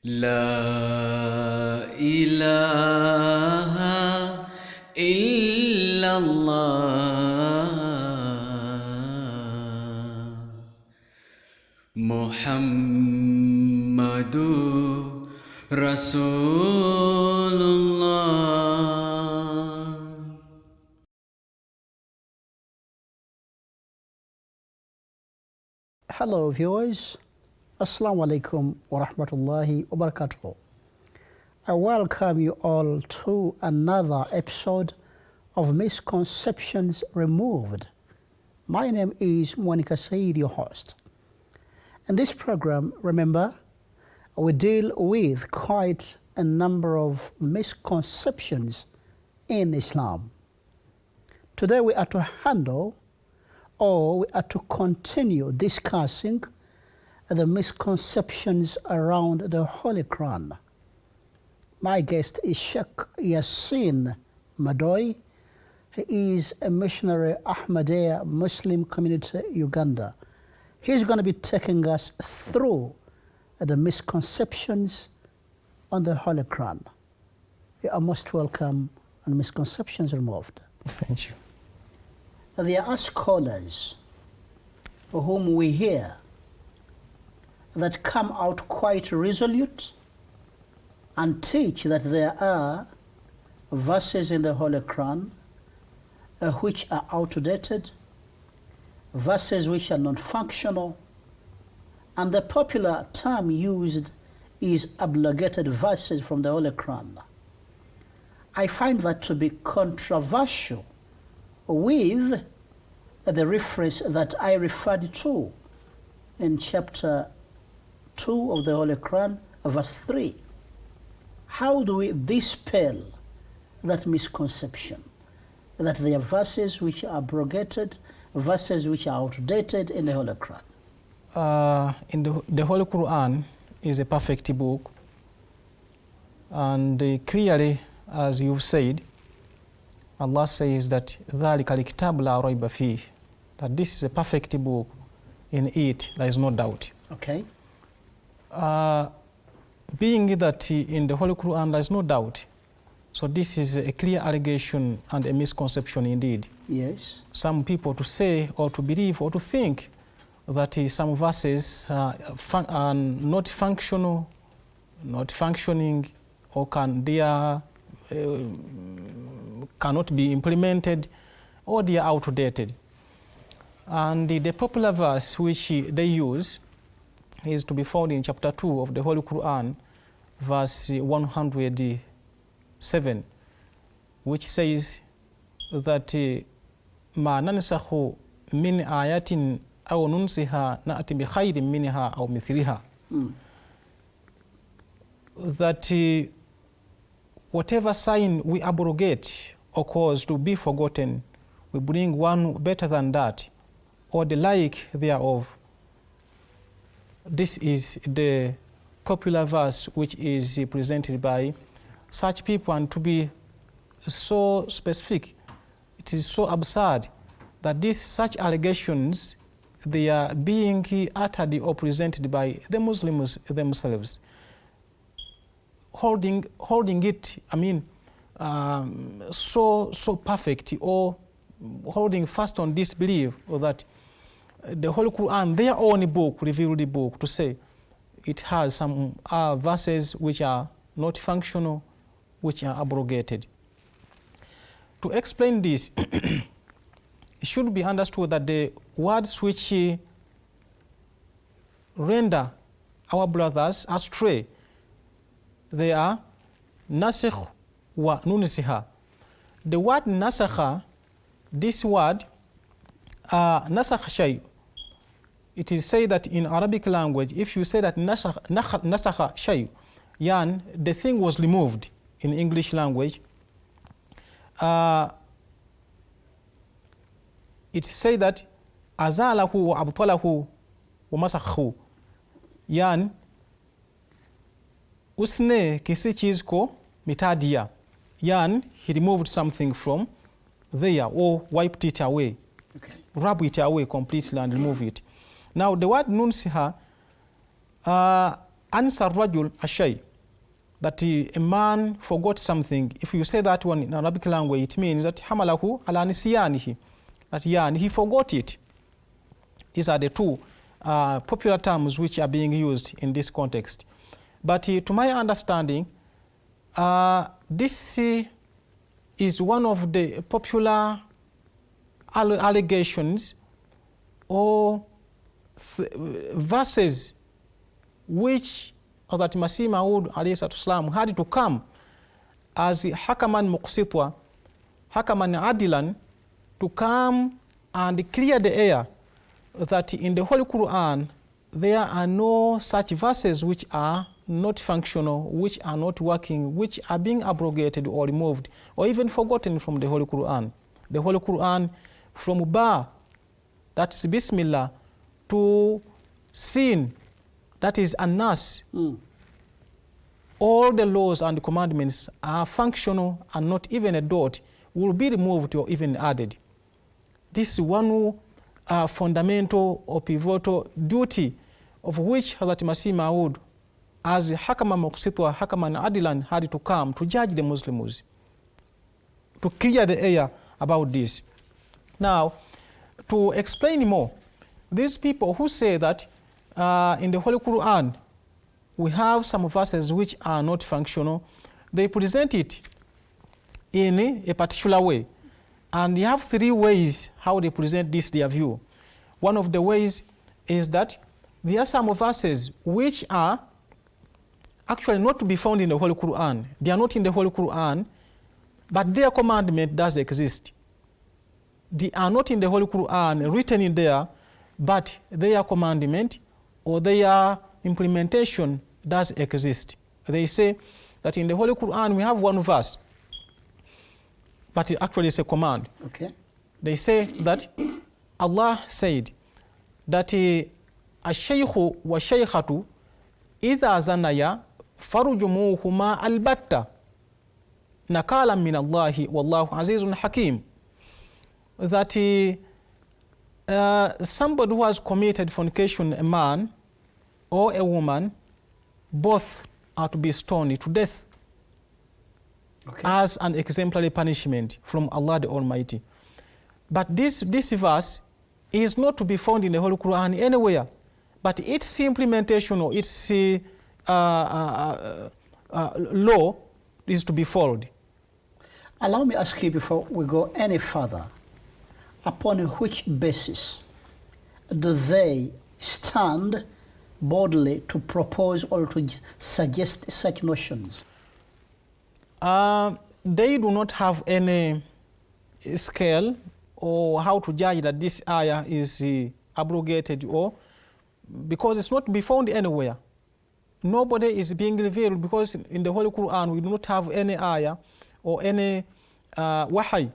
لا إله إلا الله محمد رسول الله. Hello viewers, Assalamu alaikum wa rahmatullahi wa barakatuh. I welcome you all to another episode of Misconceptions Removed. My name is Monica Said, your host. In this program, remember, we deal with quite a number of misconceptions in Islam. Today we are to handle, or we are to continue discussing the misconceptions around the Holy Quran. My guest is Sheikh Yassin Madoy. He is a missionary Ahmadiyya Muslim community, Uganda. He's going to be taking us through the misconceptions on the Holy Quran. You are most welcome on Misconceptions Removed. Thank you. There are scholars whom we hear that come out quite resolute and teach that there are verses in the Holy Quran which are outdated, verses which are non-functional, and the popular term used is abrogated verses from the Holy Quran. I find that to be controversial with the reference that I referred to in chapter 2 of the Holy Quran, verse 3. How do we dispel that misconception that there are verses which are abrogated, verses which are outdated in the Holy Quran? The Holy Quran is a perfect book, and clearly, as you've said, Allah says that ذَلِكَ الْكِتَابُ لَا رَيْبَ فِيهِ, that this is a perfect book. In it there is no doubt. Okay. Being that in the Holy Quran there is no doubt, so this is a clear allegation and a misconception indeed. Yes. Some people to say or to believe or to think that some verses are not functional, not functioning, or cannot be implemented, or they are outdated. And the popular verse which they use is to be found in chapter 2 of the Holy Quran, verse 107, which says that مَا نَنْسَخُ مِنْ آيَةٍ أَوْ نُنْسِهَا نَأْتِ بِخَيْرٍ مِنْهَا أَوْ مِثْلِهَا. That whatever sign we abrogate or cause to be forgotten, we bring one better than that, or the like thereof. This is the popular verse which is presented by such people, and to be so specific, it is so absurd that such allegations, they are being uttered or presented by the Muslims themselves, holding it, so perfect, or holding fast on this belief that the Holy Quran, their own book, revealed book, to say it has some verses which are not functional, which are abrogated. To explain this, it should be understood that the words which render our brothers astray, they are nasikh wa nunsiha. The word nasakha, this word, nasakh shay, it is said that in Arabic language, if you say that nasakha shay, the thing was removed in English language, it say that azalahu wa abtalahu wa masakhu, usne kisi cheez ko mitadia, he removed something from there or wiped it away. Okay. Rub it away completely and remove it. Now the word nunsiha, answer rajul ashay, that a man forgot something. If you say that one in Arabic language, it means that hamalahu ala nisyanihi, that he forgot it. These are the two popular terms which are being used in this context. But to my understanding, this is one of the popular allegations or verses which Hazrat Masih Maud alayhi had to come as hakaman muqsitwa, hakaman adilan, to come and clear the air that in the Holy Quran there are no such verses which are not functional, which are not working, which are being abrogated or removed or even forgotten from the Holy Quran. The Holy Quran, from Ba, that's Bismillah, to Sin, that is An-Nas, all the laws and commandments are functional, and not even a dot will be removed or even added. This is one fundamental or pivotal duty of which Hazrat Masih Maud, as Hakama Muqsitwa, Hakaman Adilan, had to come to judge the Muslims, to clear the air about this. Now, to explain more, these people who say that in the Holy Quran we have some verses which are not functional, they present it in a particular way. And you have three ways how they present this, their view. One of the ways is that there are some verses which are actually not to be found in the Holy Quran. They are not in the Holy Quran, but their commandment does exist. They are not in the Holy Quran written in there, but their commandment or their implementation does exist. They say that in the Holy Quran we have one verse, but it actually is a command. Okay. They say that Allah said that ash-shaykhu wa shaykhatu idha zanaya farujumuhuma albatta nakala min Allahi wallahu azizun hakim. That somebody who has committed fornication, a man or a woman, both are to be stoned to death, okay, as an exemplary punishment from Allah the Almighty. But this verse is not to be found in the Holy Quran anywhere, but its implementation or its law is to be followed. Allow me to ask you before we go any further, upon which basis do they stand boldly to propose or to suggest such notions? They do not have any scale or how to judge that this ayah is abrogated, or because it's not to be found anywhere. Nobody is being revealed, because in the Holy Quran we do not have any ayah or any wahy,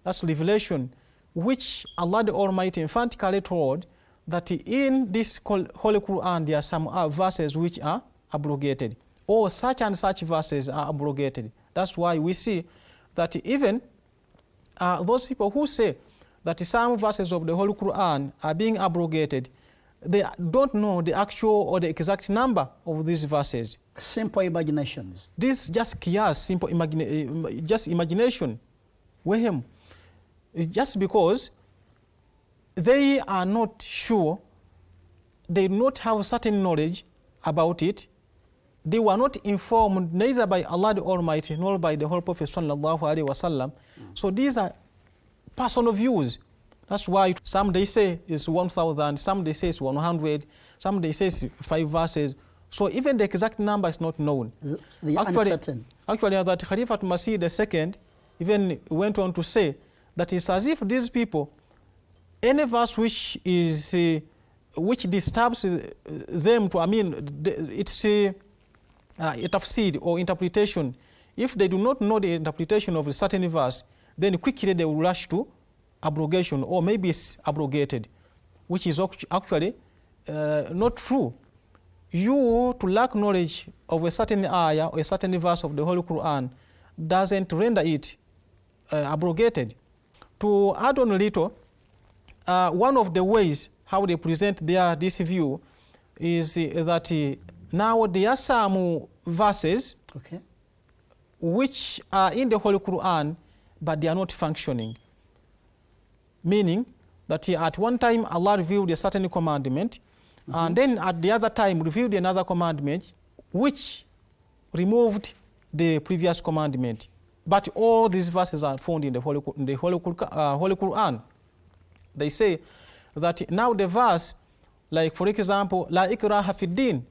that's revelation, which Allah the Almighty emphatically told that in this Holy Quran there are some verses which are abrogated, or such and such verses are abrogated. That's why we see that even those people who say that some verses of the Holy Quran are being abrogated, they don't know the actual or the exact number of these verses. Simple imaginations. This just qiyas, simple just imagination. Wahem. It's just because they are not sure, they do not have certain knowledge about it. They were not informed neither by Allah the Almighty nor by the Holy Prophet sallallahu alaihi wasallam. So these are personal views. That's why some they say it's 1,000, some they say it's 100, some they say it's 5 verses. So even the exact number is not known. The uncertain. Actually, that Khalifa Masih II even went on to say that it's as if these people, any verse which is which disturbs them to, it's a tafsir or interpretation. If they do not know the interpretation of a certain verse, then quickly they will rush to abrogation, or maybe it's abrogated, which is actually not true. You to lack knowledge of a certain ayah or a certain verse of the Holy Quran doesn't render it abrogated. To add on a little, one of the ways how they present this view is that Now there are some verses Okay. which are in the Holy Quran, but they are not functioning. Meaning that at one time Allah revealed a certain commandment, and then at the other time revealed another commandment which removed the previous commandment. But all these verses are found in the Holy Quran. They say that now the verse, like for example, La ikraha fid din,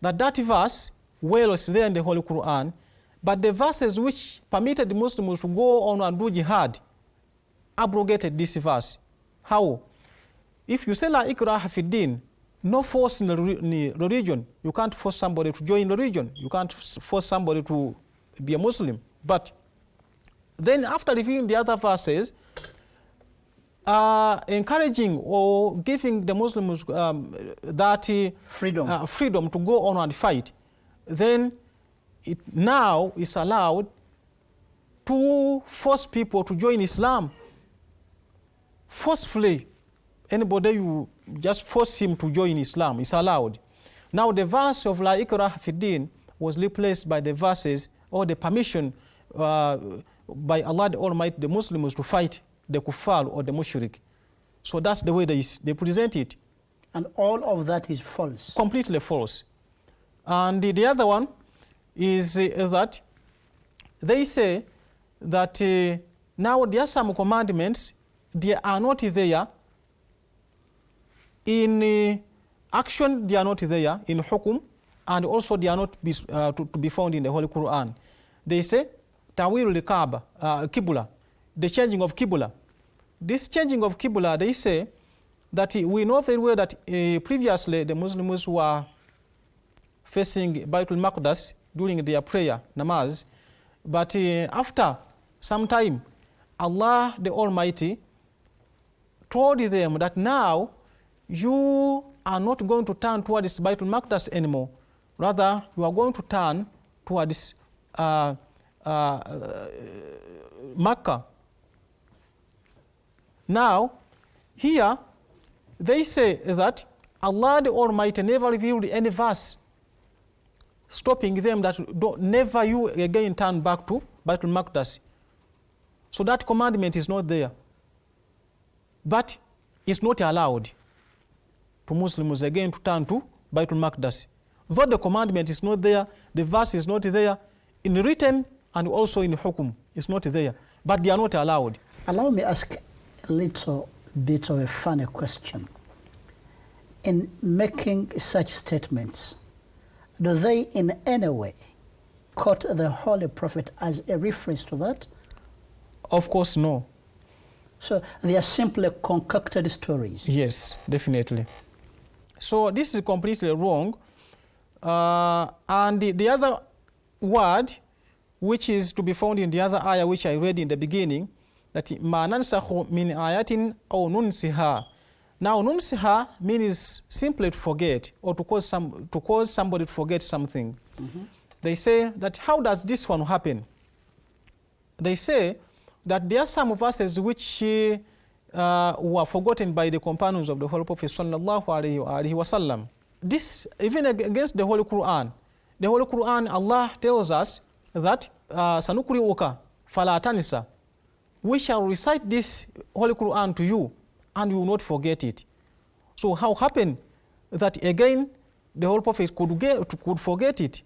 that verse well is there in the Holy Quran, but the verses which permitted the Muslims to go on and do jihad abrogated this verse. How? If you say La ikraha fid din, no force in the religion. You can't force somebody to join the religion. You can't force somebody to be a Muslim. But then after reviewing the other verses, encouraging or giving the Muslims that freedom to go on and fight, then it now is allowed to force people to join Islam forcefully. Anybody you just force him to join Islam is allowed. Now the verse of La ikraha fid din was replaced by the verses or the permission by Allah the Almighty the Muslims to fight the kuffar or the mushrik. So that's the way they present it. And all of that is false. Completely false. And the other one is that they say that now there are some commandments, they are not there in action, they are not there in hukum, and also they are not to be found in the Holy Quran. They say Tawil al-Kaaba, Qibla, the changing of Qibla. This changing of Qibla, they say that we know very well that previously the Muslims were facing Baitul Maqdas during their prayer, namaz. But after some time, Allah the Almighty told them that now you are not going to turn towards Baitul Maqdas anymore. Rather, you are going to turn towards Makkah. Now, here they say that Allah the Almighty never revealed any verse stopping them that never you again turn back to Baitul Maqdas. So that commandment is not there. But it's not allowed to Muslims again to turn to Baitul Maqdas. Though the commandment is not there, the verse is not there, in written and also in hukum, it's not there. But they are not allowed. Allow me ask a little bit of a funny question. In making such statements, do they in any way quote the Holy Prophet as a reference to that? Of course, no. So they are simply concocted stories. Yes, definitely. So this is completely wrong. And the other word, which is to be found in the other ayah which I read in the beginning, that ma nansakhu min ayatin aw nunsiha. Now nunsiha means simply to forget or to cause somebody to forget something. They say that how does this one happen? They say that there are some verses which were forgotten by the companions of the Holy Prophet sallallahu alaihi wasallam. This even against the Holy Quran. The Holy Quran, Allah tells us that sanukri'uka fala tanisa. We shall recite this Holy Quran to you and you will not forget it. So how happened that again the Holy Prophet could forget it?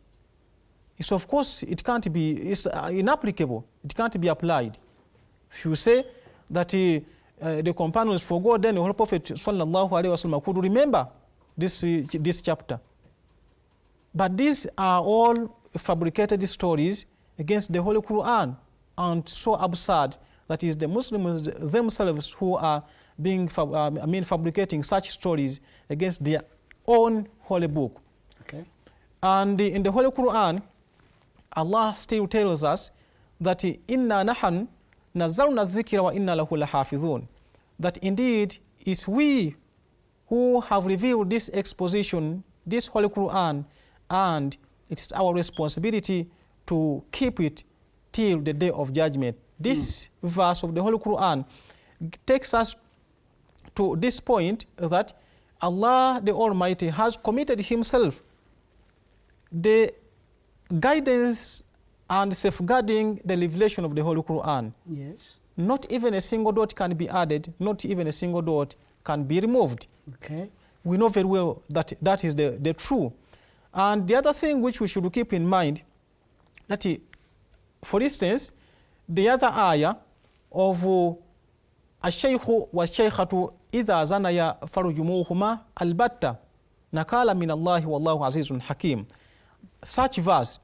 It's of course it can't be, it's inapplicable. It can't be applied. If you say that the companions forgot, then the Holy Prophet sallallahu alaihi wasallam could remember this chapter. But these are all fabricated stories against the Holy Quran, and so absurd that is the Muslims themselves who are fabricating such stories against their own holy book. Okay. And in the Holy Quran, Allah still tells us that inna nahan nazzalna dhikra wa inna lahu lahafidhun, that indeed is we who have revealed this exposition, this Holy Quran, and it's our responsibility to keep it till the day of judgment. This verse of the Holy Quran takes us to this point that Allah the Almighty has committed himself the guidance and safeguarding the revelation of the Holy Quran. Yes. Not even a single dot can be added, not even a single dot can be removed. Okay. We know very well that that is the true. And the other thing which we should keep in mind, that for instance, the other ayah of الشيخ والشيخة إذا زنيا فرجموهما البتة نكالا من الله والله عزيز حكيم. Such verse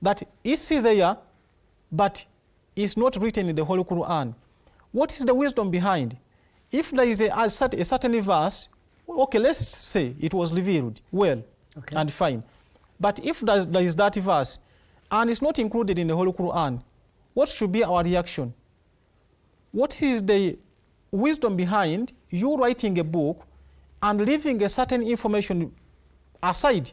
that is there but is not written in the Holy Quran. What is the wisdom behind? If there is a certain verse, okay, let's say it was revealed well, okay, and fine. But if there is that verse and it's not included in the Holy Quran, what should be our reaction? What is the wisdom behind you writing a book and leaving a certain information aside?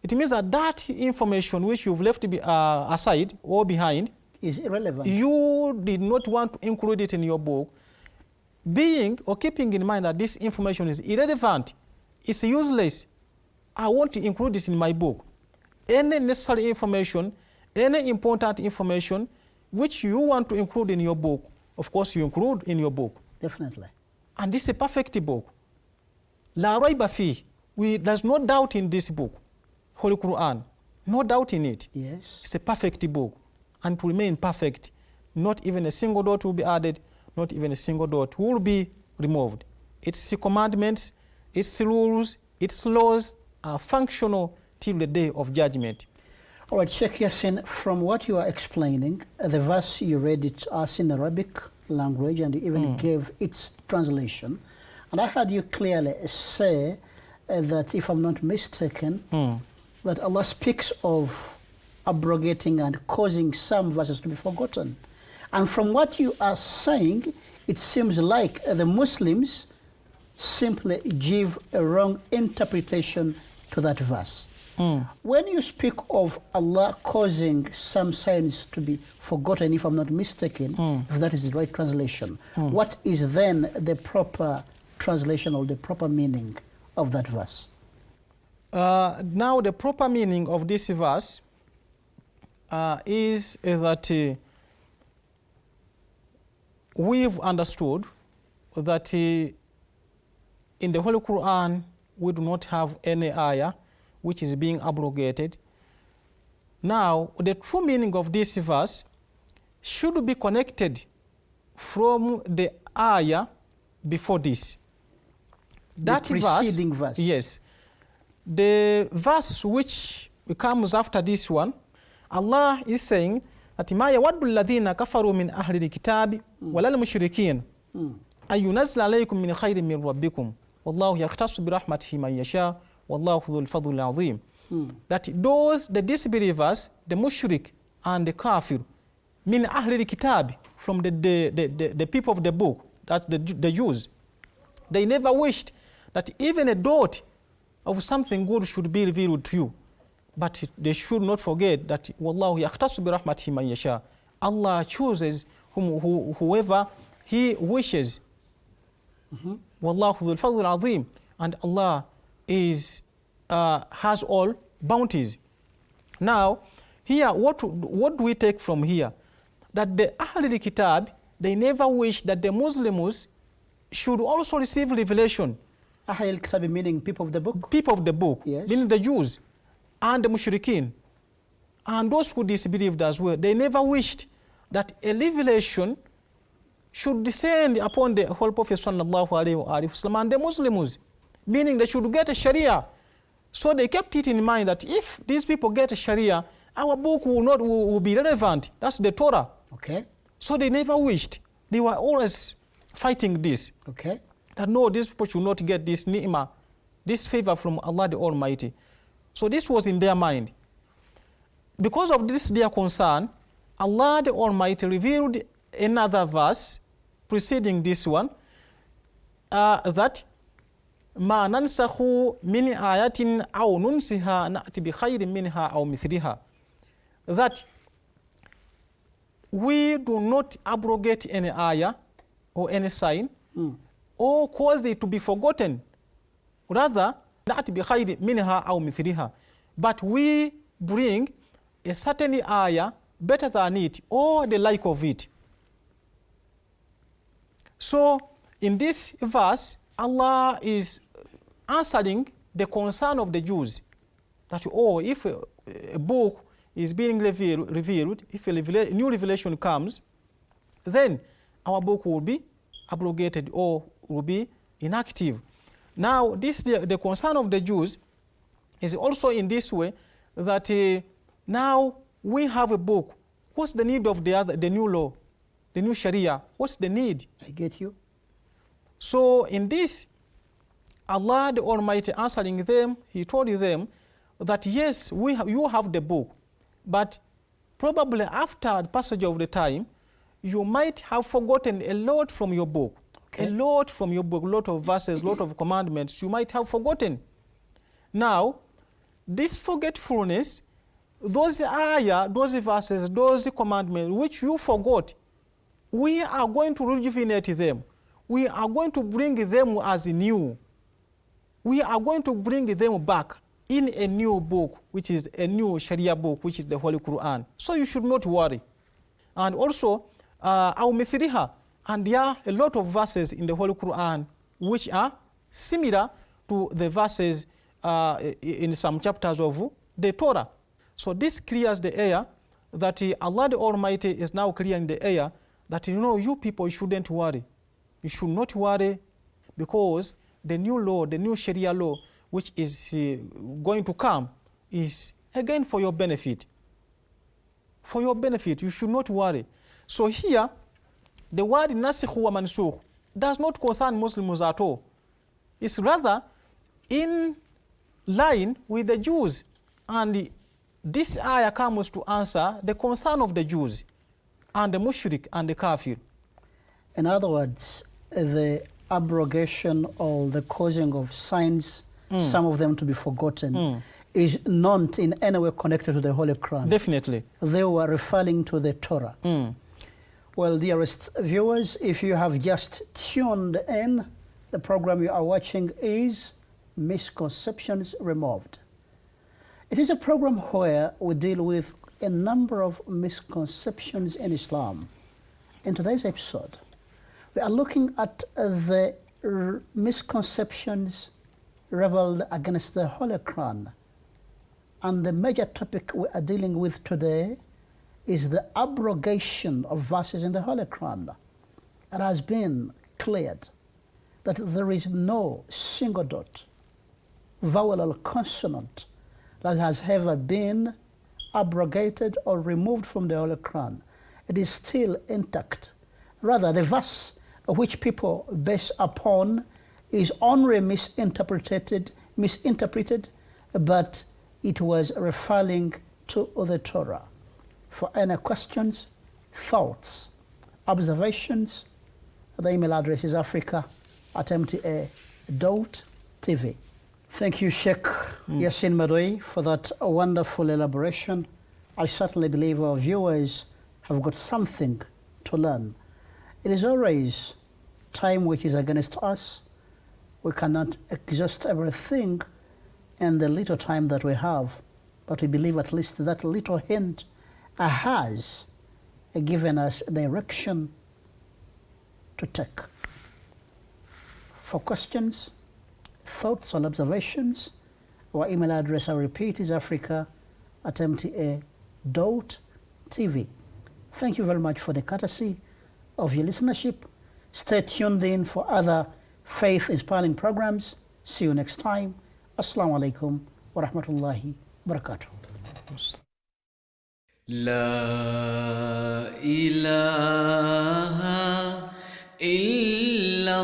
It means that that information which you've left aside or behind is irrelevant. You did not want to include it in your book, being or keeping in mind that this information is irrelevant, it's useless. I want to include it in my book. Any necessary information, any important information which you want to include in your book, of course you include in your book. Definitely. And this is a perfect book. La rayba fi. There's no doubt in this book, Holy Quran. No doubt in it. Yes. It's a perfect book and to remain perfect. Not even a single dot will be added, not even a single dot will be removed. Its commandments, its rules, its laws are functional till the day of judgment. All right, Sheikh Yassin, from what you are explaining, the verse you read it to us in Arabic language and you even gave its translation. And I heard you clearly say that, if I'm not mistaken, that Allah speaks of abrogating and causing some verses to be forgotten. And from what you are saying, it seems like the Muslims simply give a wrong interpretation to that verse. When you speak of Allah causing some signs to be forgotten, if I'm not mistaken, if that is the right translation, what is then the proper translation or the proper meaning of that verse? Now the proper meaning of this verse is that we've understood that in the Holy Quran we do not have any ayah which is being abrogated. Now, the true meaning of this verse should be connected from the ayah before this. That the preceding verse. Yes. The verse which comes after this one, Allah is saying that مَا يَوَدُّ الَّذِينَ كَفَرُوا مِنْ أَهْلِ الْكِتَابِ وَلَا الْمُشْرِكِينَ أَن يُنَزِّلَ عَلَيْكُم مِّنْ خَيْرٍ مِّن رَبِّكُمْ وَاللَّهُ يَخْتَصُّ بِرَحْمَتِهِ مَن يَشَاءُ وَاللَّهُ ذُو الْفَضْلِ الْعَظِيمِ. That those, the disbelievers, the mushrik and the kafir, min ahli kitab, from the people of the book, that the Jews, they never wished that even a dot of something good should be revealed to you. But they should not forget that Wallahu yakhtassu bi rahmatihi man yasha. Allah chooses whoever He wishes. Wallahu dhul fadl azim. And Allah is has all bounties. Now, here, what do we take from here? That the Ahlul Kitab, they never wish that the Muslims should also receive revelation. Ahlul Kitab meaning people of the book? People of the book, yes, meaning the Jews and the Mushrikeen. And those who disbelieved as well, they never wished that a revelation should descend upon the whole Prophet sallallahu alaihi wasallam and the Muslims, meaning they should get a Sharia. So they kept it in mind that if these people get a Sharia, our book will be relevant. That's the Torah. Okay. So they never wished. They were always fighting this. Okay. That no, these people should not get this ni'mah, this favor from Allah the Almighty. So this was in their mind. Because of this their concern, Allah the Almighty revealed another verse preceding this one, that ما ننسخ من آية أو ننسها نأتي بخير منها أو مثلها. That we do not abrogate any ayah or any sign or cause it to be forgotten. Rather, نأتي بخير منها أو مثلها. But we bring a certain ayah better than it or the like of it. So in this verse, Allah is answering the concern of the Jews that, if a book is being revealed, if a new revelation comes, then our book will be abrogated or will be inactive. Now, the concern of the Jews is also in this way that now we have a book. What's the need of the new law, the new Sharia? What's the need? I get you. So in this, Allah the Almighty answering them, He told them that yes, you have the book, but probably after the passage of the time, you might have forgotten a lot from your book. Okay. A lot from your book, a lot of verses, a lot of commandments, you might have forgotten. Now, this forgetfulness, those ayah, those verses, those commandments which you forgot, we are going to rejuvenate them. We are going to bring them as new. We are going to bring them back in a new book, which is a new Sharia book, which is the Holy Quran. So you should not worry. And also, and there are a lot of verses in the Holy Quran which are similar to the verses in some chapters of the Torah. So this clears the air that Allah the Almighty is now clearing the air that, you people shouldn't worry. You should not worry, because the new law, the new Sharia law, which is going to come, is again for your benefit. For your benefit, you should not worry. So here, the word nasikh wa mansukh does not concern Muslims at all. It's rather in line with the Jews. And this ayah comes to answer the concern of the Jews and the mushrik and the kafir. In other words, the abrogation or the causing of signs, some of them to be forgotten, is not in any way connected to the Holy Quran. Definitely. They were referring to the Torah. Well, dearest viewers, if you have just tuned in, the program you are watching is Misconceptions Removed. It is a program where we deal with a number of misconceptions in Islam. In today's episode, we are looking at the misconceptions reveled against the Holy Quran. And the major topic we are dealing with today is the abrogation of verses in the Holy Quran. It has been cleared that there is no single dot, vowel or consonant that has ever been abrogated or removed from the Holy Quran. It is still intact. Rather, the verse which people base upon is only misinterpreted, but it was referring to the Torah. For any questions, thoughts, observations, the email address is africa@mta.tv. Thank you, Sheikh Yassin Madoui, for that wonderful elaboration. I certainly believe our viewers have got something to learn. It is always time which is against us. We cannot exhaust everything in the little time that we have, but we believe at least that little hint has given us direction to take. For questions, thoughts, or observations, our email address, I repeat, is africa@mta.tv. Thank you very much for the courtesy of your listenership. Stay tuned in for other faith-inspiring programs. See you next time. Assalamu alaikum wa rahmatullahi wa barakatuh. La ilaha illallah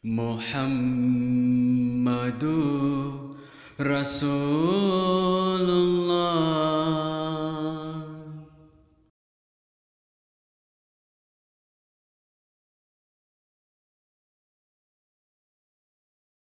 Muhammadur Rasul